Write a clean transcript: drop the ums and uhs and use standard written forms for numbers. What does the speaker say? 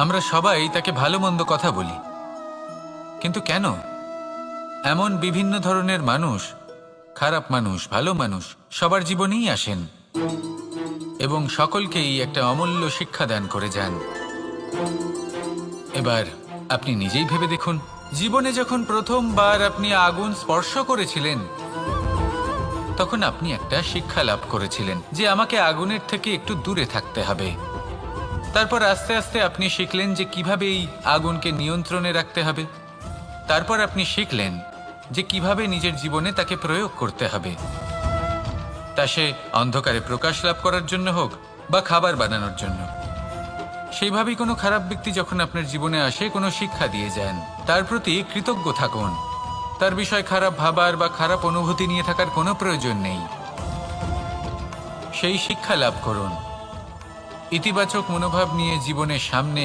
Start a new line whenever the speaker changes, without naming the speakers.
আমরা সবাই তাকে ভালো মন্দ কথা বলি, কিন্তু কেন? এমন বিভিন্ন ধরনের মানুষ, খারাপ মানুষ, ভালো মানুষ সবার জীবনেই আসেন এবং সকলকেই একটা অমূল্য শিক্ষা দান করে যান। এবার আপনি নিজেই ভেবে দেখুন, জীবনে যখন প্রথমবার আপনি আগুন স্পর্শ করেছিলেন, তখন আপনি একটা শিক্ষা লাভ করেছিলেন যে আমাকে আগুনের থেকে একটু দূরে থাকতে হবে। তারপর আস্তে আস্তে আপনি শিখলেন যে কিভাবে এই আগুনকে নিয়ন্ত্রণে রাখতে হবে। তারপর আপনি শিখলেন যে কিভাবে নিজের জীবনে তাকে প্রয়োগ করতে হবে, তা সে অন্ধকারে প্রকাশ লাভ করার জন্য হোক বা খাবার বানানোর জন্য। সেইভাবেই কোনো খারাপ ব্যক্তি যখন আপনার জীবনে আসে, কোনো শিক্ষা দিয়ে যান, তার প্রতি কৃতজ্ঞ থাকুন। তার বিষয় খারাপ ভাবার বা খারাপ অনুভূতি নিয়ে থাকার কোনো প্রয়োজন নেই। সেই শিক্ষা লাভ করুন, ইতিবাচক মনোভাব নিয়ে জীবনের সামনে